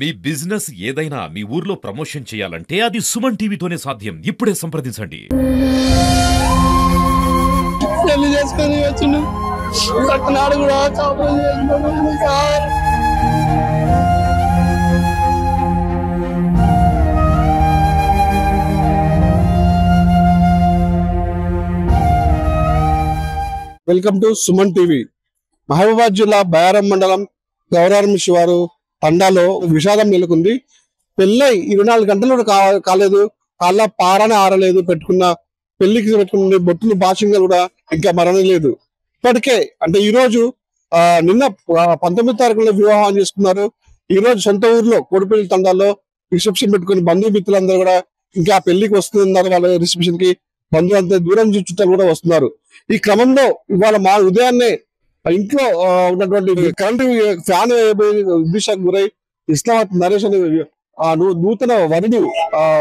మీ business ఏదైనా మీ ఊర్లో promotion చేయాలంటే అది సుమన్ టీవీతోనే సాధ్యం. ఇప్పుడే సంప్రదించండి. పెళ్లి చేసుకొని వచ్చిండు నాడు కూడా కాపురం చేసుకున్నాడు sir. Welcome to Suman TV. Mahabubabad జిల్లా బయారం మండలం గౌరారం శివారు తండాలో విషాదం నెలకొంది. పెళ్ళై 24 గంటలు కాలేదు, కాళ్ళ పారనే ఆరలేదు, పెళ్లికి పెట్టుకున్న బొట్టును భాషంగా కూడా ఇంకా మరణం లేదు. ఇప్పటికే అంటే ఈ రోజు నిన్న 19వ తారీఖులో వివాహం చేసుకున్నారు. ఈ రోజు సొంత ఊర్లో కోడిపల్లి తండాలో రిసెప్షన్ పెట్టుకుని బంధుమిత్రులందరూ కూడా ఇంకా పెళ్లికి వస్తున్నారు. వాళ్ళ రిసెప్షన్ కి బంధువులంతా దూరం చుట్టాలు కూడా వస్తున్నారు. ఈ క్రమంలో ఇవాళ మా ఉదయాన్నే ఇంట్లో ఉన్నటువంటి కరెంటు ఫ్యాన్ విద్యుత్ గురై ఇస్లామాబాద్ నరేష్ అనే నూతన వరుడు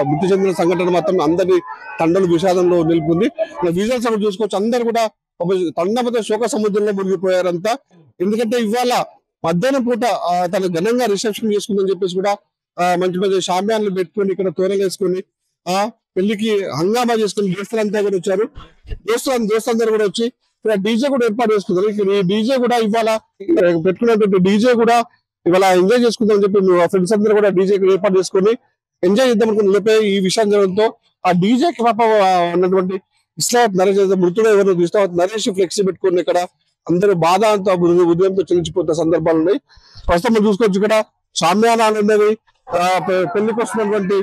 మృతి చెందిన సంఘటన మాత్రం అందరి తండలు విషాదంలో నిలుపుంది. విజువల్స్ అక్కడ చూసుకోవచ్చు, అందరు కూడా తండ శోక సముద్రంలో మునిగిపోయారంతా. ఎందుకంటే ఇవాళ మధ్యాహ్నం పూట తన ఘనంగా రిసెప్షన్ చేసుకుందని చెప్పేసి కూడా మంచి మంచి షామ్యాన్లు పెట్టుకొని ఇక్కడ తోరలు వేసుకొని పెళ్లికి హంగామా చేసుకుని దోస్తులంతా కూడా వచ్చారు. దోస్తులందరూ కూడా వచ్చి ఇక్కడ డీజే కూడా ఏర్పాటు చేసుకున్నారు. ఈ డీజే కూడా ఇవాళ పెట్టుకున్నటువంటి డీజే కూడా ఇవాళ ఎంజాయ్ చేసుకుందాం అని చెప్పి ఫ్రెండ్స్ అందరూ కూడా డీజే ఏర్పాటు చేసుకుని ఎంజాయ్ చేద్దాం అనుకుని లేపే ఈ విషయం జరగడంతో ఆ డీజేకి పాప ఉన్నటువంటి ఇస్లామాబాద్ నరేష్ మృతుడు ఎవరు ఇస్లామాబాద్ నరేష్ ఫ్లెక్సీ పెట్టుకుని ఇక్కడ అందరూ బాధంతో ఉదయంతో చెల్లించిపోతున్న సందర్భాలు ఉన్నాయి. ప్రస్తుతం మనం చూసుకోవచ్చు ఇక్కడ సామ్యానాలు ఉన్నవి. పెళ్లికి వస్తున్నటువంటి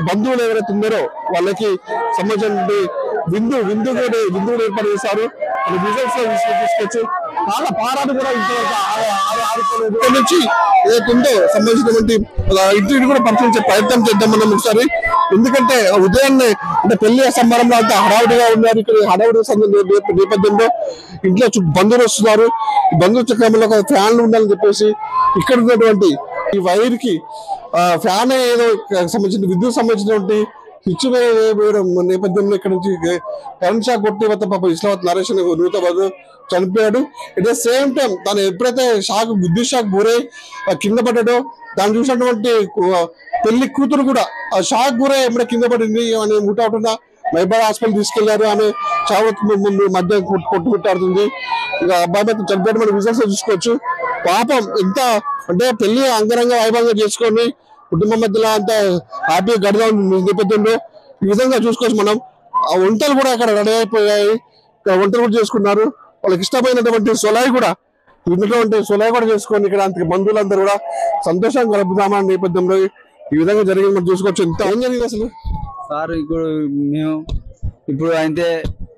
బంధువులు ఎవరైతే ఉన్నారో వాళ్ళకి సంబంధించినటువంటి విందు కూడా ఏర్పాటు చేశారు. తీసుకోవచ్చు. చాలా పారాలు కూడా నుంచి ఏదైతుందో సంబంధించినటువంటి ఇంటిని కూడా పరిశీలించే ప్రయత్నం చేద్దాం మనం ఒకసారి. ఎందుకంటే ఉదయాన్నే అంటే పెళ్లి సంబరంలో అంతా హడావుడిగా ఉన్నారు. ఇక్కడ హడావుడి నేపథ్యంలో ఇంట్లో బంధువులు వస్తున్నారు. ఈ బంధువుల క్రమంలో ఫ్యాన్లు ఉండాలని చెప్పేసి ఇక్కడ ఉన్నటువంటి ఈ వైర్ కి ఫ్యాన్ ఏదో సంబంధించిన విద్యుత్ సంబంధించినటువంటి స్విచ్ వేయడం నేపథ్యంలో ఇక్కడ నుంచి కరెంట్ షాక్ కొట్టి పాప ఇస్లామాబాద్ నరేష్ నూతన చనిపోయాడు. ఎట్ ద సేమ్ టైం తను ఎప్పుడైతే విద్యుత్ షాక్ గురై కింద పడ్డాడో దాన్ని చూసినటువంటి పెళ్లి కూతురు కూడా ఆ షాక్ గురై ఎప్పుడే కింద పడింది అని ముట్టవుతున్నా మైబాద్ హాస్పిటల్ తీసుకెళ్లారు. ఆమె చావు ముందు మధ్య కొట్టుమిట్టాడుతుంది. ఇక అబ్బాయి మీద చనిపోయాడు. మనం రిజల్ట్స్ చూసుకోవచ్చు. పాపం ఎంత అంటే పెళ్లి అంగరంగ వైభవంగా చేసుకొని కుటుంబం మధ్యలో అంతా హ్యాపీగా గడదాం నేపథ్యంలో ఈ విధంగా చూసుకోవచ్చు మనం. ఆ వంటలు కూడా అక్కడ రెడీ అయిపోయాయి. వంటలు కూడా చేసుకున్నారు. వాళ్ళకి ఇష్టమైనటువంటి సొలాయి కూడా చేసుకొని ఇక్కడ అంత బంధువులందరూ కూడా సంతోషంగా గడుపుదామా నేపథ్యంలో ఈ విధంగా జరిగింది మనం చూసుకోవచ్చు. ఎంత ఏం జరిగింది అసలు సార్? ఇప్పుడు అయితే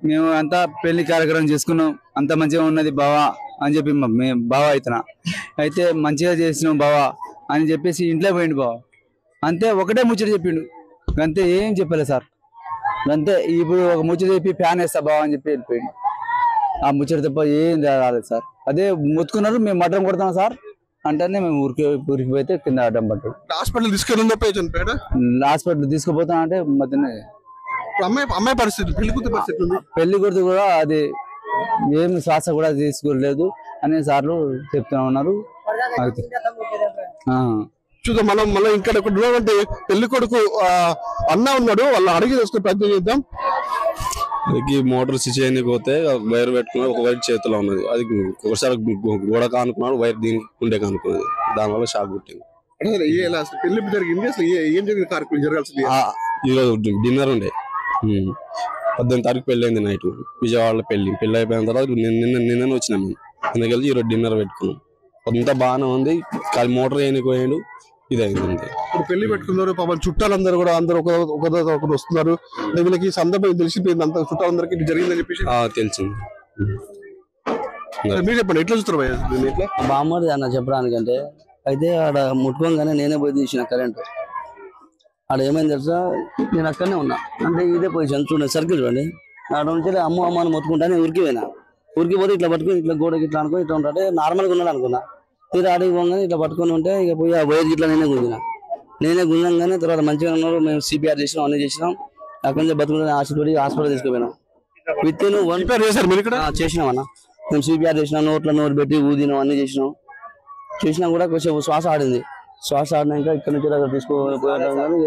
మేము అంతా పెళ్లి కార్యక్రమం చేసుకున్నాం. అంత మంచిగా ఉన్నది బావా అని చెప్పి మేము బావా అయితే మంచిగా చేసినాం బావా అని చెప్పేసి ఇంట్లో పోయిండు బావ. అంతే ఒకటే ముచ్చట చెప్పిండు, అంతే ఏం చెప్పలే సార్. అంతే ఇప్పుడు ఒక ముచ్చట చెప్పి ఫ్యాన్ వేస్తా బావ అని చెప్పి వెళ్ళిపోయిండు. ఆ ముచ్చట తప్ప ఏం రాలేదు సార్. అదే మొత్తుకున్నారు, మేము మటన్ కొడతాం సార్ అంటేనే మేము ఊరికి పోతే కింద అడ్డం పట్టాడు. హాస్పిటల్ హాస్పిటల్ తీసుకుపోతాం అంటే మధ్యనే అమ్మాయి పరిస్థితి పెళ్లి కొడుతు కూడా అది ఏం శ్వాస కూడా తీసుకోలేదు అనే సార్లు చెప్తా ఉన్నారు. చూద్దాం మనం మళ్ళీ ఇక్కడ ఉన్నటువంటి పెళ్లి కొడుకు అన్న ఉన్నాడు, వాళ్ళని అడిగి తీసుకునే ప్రయత్నం చేద్దాం. అది మోటార్ స్విచ్ చేయడానికి పోతే వైర్ పెట్టుకున్నాడు, ఒక వైర్ చేతిలో ఉన్నది. అది ఒకసారి గోడ కానుకున్నాడు, వైర్ దీనికి గుండె కానుకున్నది. దానివల్ల షాక్ పుట్టింది. పెళ్లి జరిగింది అసలు ఏం జరిగింది? కార్యక్రమం జరగాల్సింది ఈరోజు డిన్నర్ ఉండే 18వ తారీఖు పెళ్లి అయింది. నైట్ విజయవాడలో పెళ్లి అయిపోయిన తర్వాత నిన్న వచ్చినాం మేము. ఎందుకెళ్ళి ఈరోజు డిన్నర్ పెట్టుకున్నాం. అంతా బాగానే ఉంది. కానీ మోటార్ వేయడానికి పోయాడు, ఇది అయింది. ఇప్పుడు పెళ్లి పెట్టుకున్నారు పాపం. చుట్టాలందరూ కూడా అందరూ ఒకరు వస్తున్నారు. వీళ్ళకి సందర్భం తెలిసిపోయింది, అంత చుట్టాలందరికీ జరిగిందని చెప్పేసి తెలిసింది. మీరు చెప్పండి, ఎట్లా చూస్తారు ఇట్లా? బామ్మది అన్న చెప్పడానికంటే అయితే ఆడ ముట్టుకోగానే నేనే పోయి తీసిన కరెంటు. ఆడ ఏమైంది తెలుసా, నేను అక్కడనే ఉన్నా. అంటే ఇదే పొజిషన్ చూడండి, సర్కిల్ చూడండి. ఆడ నుంచి అమ్మ అని మొత్తుకుంటానే ఊరికి పోయినా. ఊరికి పోతే ఇట్లా పట్టుకుని ఇట్లా గోడకి ఇట్లా అనుకో ఇట్లా ఉంటే నార్మల్గా ఉన్నాడు అనుకున్నా. తీరు ఆడికి పోగానే ఇట్లా పట్టుకొని ఉంటే ఇక పోయి ఆ వైర్కి ఇట్లా నేనే గుంజంగానే తర్వాత మంచిగా ఉన్నారు. మేము సిపిఆర్ చేసినాం, అన్ని చేసినాం. అక్కడి నుంచి బతుకుంటే హాస్పిటల్ తీసుకుపోయినాం. విత్ ఇన్ 1 చేసినాం అన్న. మేము సిపిఆర్ చేసినాం, నోట్లో నోరు పెట్టి ఊదినాం, అన్ని చేసినాం. కూడా కొంచెం శ్వాస ఆడింది. శ్వాస ఆడినాక ఇక్కడ నుంచి అక్కడ తీసుకుపోయడం కానీ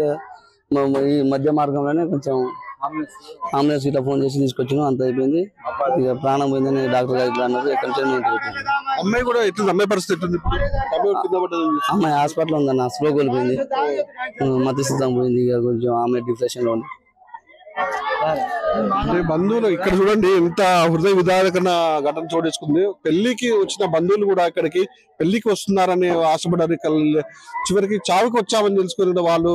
ఈ మధ్య మార్గంలోనే కొంచెం అంబులెన్స్ ఇట్లా ఫోన్ చేసి తీసుకొచ్చినాం, అంత అయిపోయింది. ఇక ప్రాణం పోయిందని డాక్టర్ గారు ఇట్లా అన్నారు. ఎక్కడి నుంచి అమ్మాయి కూడా ఎట్లా అమ్మాయి పరిస్థితి ఎట్లుంది అమ్మాయి హాస్పిటల్ ఉందన్న, స్లో కోల్పోయింది, మధ్యస్థితం పోయింది. ఇక కొంచెం ఆమె డిప్రెషన్ లో ఉంది. బంధువులు ఇక్కడ చూడండి ఎంత హృదయ విదారకమైన ఘటన చోటేసుకుంది. పెళ్లికి వచ్చిన బంధువులు కూడా ఇక్కడికి పెళ్లికి వస్తున్నారని ఆశపడారు, చివరికి చావుకి వచ్చామని తెలుసుకుని వాళ్ళు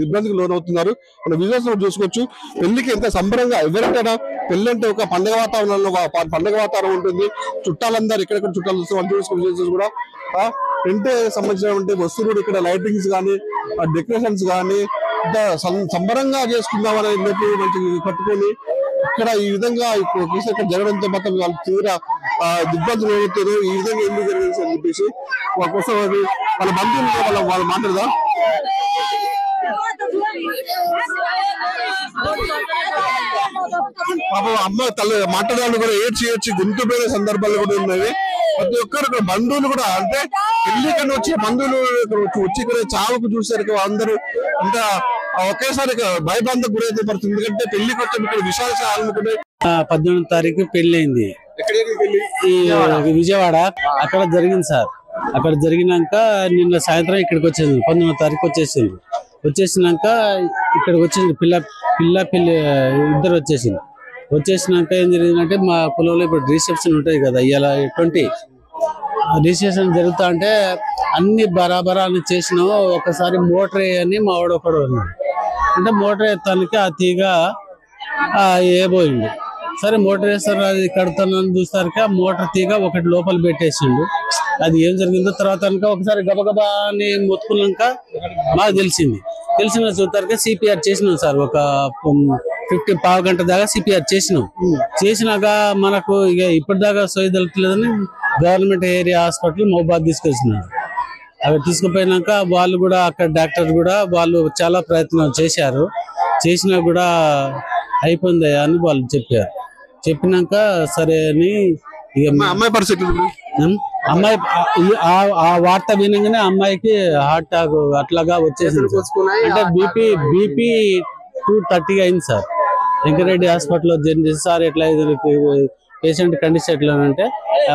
ఇబ్బందికి లోనవుతున్నారు. మన విజువల్స్ లో చూసుకోవచ్చు. పెళ్లికి ఎంత సంబరంగా, ఎవరికైనా పెళ్లి అంటే ఒక పండుగ వాతావరణంలో పండుగ వాతావరణం ఉంటుంది. చుట్టాలందరూ ఎక్కడెక్కడ చుట్టాలు వస్తారు కూడా టెంట్ సంబంధించిన వస్తువులు ఇక్కడ లైటింగ్స్ కానీ డెకరేషన్స్ కానీ సంబరంగా చేసుకుందామని మంచి కట్టుకొని ఇక్కడ ఈ విధంగా ఇక్కడ జరగడంతో మాత్రం వాళ్ళు తీవ్ర దిగ్బంధులు అవుతారు. ఈ విధంగా ఎందుకు జరిగింది అని చెప్పేసి వాళ్ళ కోసం వాళ్ళ బంధువులు వాళ్ళు మాట్లాడదా. పాపం అమ్మ తల్లి మాట్లాడాలని కూడా ఏడ్చి గుంతు పోయిన సందర్భాలు కూడా ఉన్నాయి. ప్రతి ఒక్కరు ఇక్కడ బంధువులు కూడా అంటే పెళ్లికన్నా వచ్చే బంధువులు వచ్చి ఇక్కడ చావుకు చూసారు అందరూ ఇంకా ఒకేసారి భయబంధకు గురైతే పడుతుంది. ఎందుకంటే పెళ్లికి వచ్చే ఇక్కడ విషయాలు 18వ తారీఖు పెళ్లి అయింది ఈ విజయవాడ. అక్కడ జరిగింది సార్. అక్కడ జరిగినాక నిన్న సాయంత్రం ఇక్కడికి వచ్చేసింది. 19వ తారీఖు వచ్చేసింది. వచ్చేసినాక ఇక్కడికి వచ్చేసింది పిల్లి ఇద్దరు వచ్చేసింది. వచ్చేసినాక ఏం జరిగిందంటే మా కులంలో ఇప్పుడు రిసెప్షన్ ఉంటాయి కదా, ఇలా 20 రిజిస్ట్రేషన్ జరుగుతా అంటే అన్ని బరాబరాలు చేసినాము. ఒకసారి మోటార్ అని మా వాడు ఒకడు ఉన్నాడు. అంటే మోటార్ ఎత్తానికి ఆ తీగ ఏబోయింది. సరే మోటార్ వేస్తారు అది కడుతున్నాను చూస్తారుక మోటార్ తీగ ఒకటి లోపల పెట్టేసిండు. అది ఏం జరిగిందో తర్వాత ఒకసారి గబగబా అని మొత్తుకున్నాక మాకు తెలిసిన చూస్తారుక సిపిఆర్ చేసినాం సార్. ఒక 50 గంట దాకా సిపిఆర్ చేసినాక మనకు ఇక ఇప్పటిదాకా సోయి దొరకలేదని గవర్నమెంట్ ఏరియా హాస్పిటల్ మహబాద్ తీసుకొచ్చినారు. అక్కడ తీసుకుపోయినాక వాళ్ళు కూడా అక్కడ డాక్టర్ కూడా వాళ్ళు చాలా ప్రయత్నం చేసినా కూడా అయిపోయింది అని వాళ్ళు చెప్పినాక సరే అని ఇక అమ్మాయి పరిస్థితి అమ్మాయి ఆ వార్త వినగానే అమ్మాయికి హార్ట్ అటాక్ అట్లాగా వచ్చేసింది. అంటే బీపీ 230 అయింది సార్. వెంకరెడ్డి హాస్పిటల్లో జాయిన్ చేసి సార్ ఎట్లా పేషెంట్ కండిషన్ ఎట్లా అంటే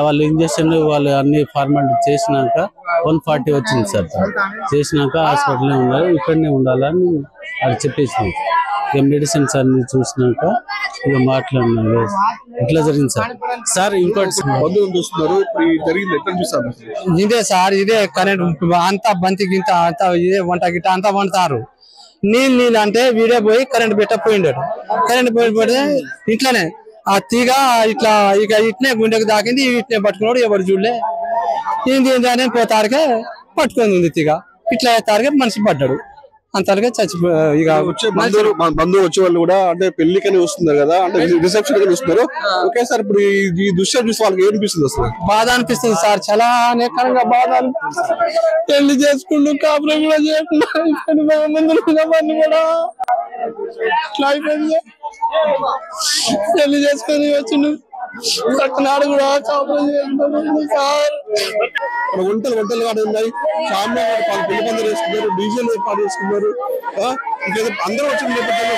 వాళ్ళు ఇంజక్షన్ వాళ్ళు అన్ని ఫార్మాలిటీ చేసినాక 140 వచ్చింది సార్. చేసినాక హాస్పిటల్లో ఉండాలి, ఇక్కడనే ఉండాలని అది చెప్పేసింది. ఇక మెడిసిన్స్ అన్ని చూసినాక ఇక మాట్లాడినారు. ఇట్లా జరిగింది సార్. ఇంకోటి ఇదే సార్, ఇదే కరెంట్ అంతా బంతి గింత అంతా ఇదే వంట గిట్ట అంతా వండుతారు. నీళ్ళు అంటే వీడే పోయి కరెంట్ పెట్టపోయిండాడు. కరెంట్ పోయిపోతే ఇట్లనే ఆ తీగ ఇట్లా ఇక ఇట్నే గుండెకు దాకింది. ఇట్నే పట్టుకున్నాడు, ఎవరు చూడలే. ఏంది అని పోతారుకే పట్టుకొని ఉంది తీగ. ఇట్లా తారుగా మనిషి పడ్డాడు. అంతగా చచ్చిపో ఇక బంధువులు వచ్చే వాళ్ళు కూడా అంటే పెళ్లికని వస్తున్నారు కదా, అంటే రిసెప్షన్ కని వస్తున్నారు. ఒకేసారి ఇప్పుడు ఈ దృశ్యం చూసి వాళ్ళకి ఏమనిపిస్తుంది? అసలు బాధ అనిపిస్తుంది సార్, చాలా అనేకంగా బాధ అనిపిస్తుంది. పెళ్లి చేసుకుంటూ కాపురం కూడా చేయకుండా ముందు కూడా ఇట్లా అయిపోయింది. పెళ్లి చేసుకొని వచ్చిండు నాడు కూడా కాపురం చేసుకుంటారు సార్. వంటలు కానీ ఉన్నాయి, పెళ్లి పందరు వేసుకున్నారు, డీజేలు ఏర్పాటు చేసుకున్నారు. అందరూ వచ్చిన నేపథ్యంలో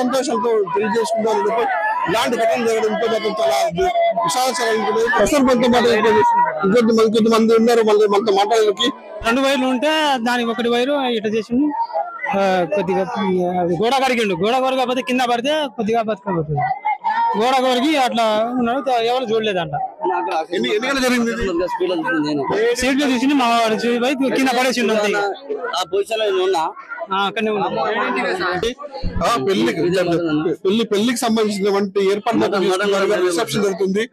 సంతోషాలతో పెళ్లి చేసుకున్నారు. ఇలాంటి ఘటనలు జరగడంతో మాత్రం చాలా విషాదకరంగా ఇంకొంతమంది ఉన్నారు. మళ్ళీ మనతో మాట్లాడడానికి 2 వైర్లు ఉంటే దానికి 1 వైరు ఇట్లా చేసిండు. కొద్దిగా గోడ కరిగిండు. గోడ కొరకపోతే కింద పడితే కొద్దిగా బతకపోతుంది. గోడ కొరికి అట్లా ఉన్నాడు, ఎవరు చూడలేదంట. సీట్లు తీసి మా వాడు కింద పడేసిండు. పెళ్లికి సంబంధించినటువంటి ఏర్పాటు రిసెప్షన్ జరుగుతుంది.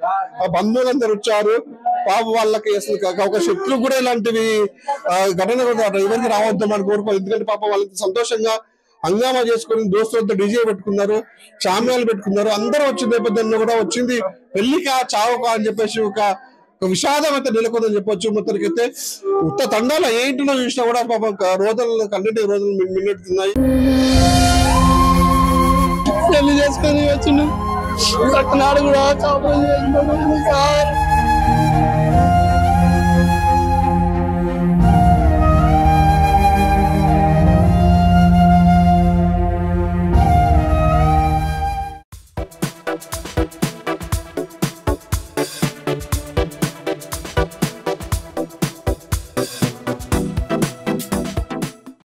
ఆ బంధువులందరూ వచ్చారు. పాప వాళ్ళకి అసలు ఒక శత్రువు కూడా ఇలాంటివి ఘటన ఎవరికి రావద్దాం అని కోరుకోవాలి. ఎందుకంటే పాప వాళ్ళకి సంతోషంగా హంగామా చేసుకుని దోస్తులతో డీజే పెట్టుకున్నారు, చామ్యాలు పెట్టుకున్నారు. అందరూ వచ్చిన నేపథ్యంలో కూడా వచ్చింది పెళ్లికా చావుకా అని చెప్పేసి ఒక విషాదం అయితే నెలకొందని చెప్పొచ్చు. మొత్తానికైతే ఉత్త తండాల ఏ ఇంటిలో చూసినా కూడా పాపం కన్నటి రోజులు మిన్నెట్టున్నాయి. పెళ్లి చేసుకొని వచ్చిండు నాడు కూడా కాపురం చేసుకుంటారు సార్.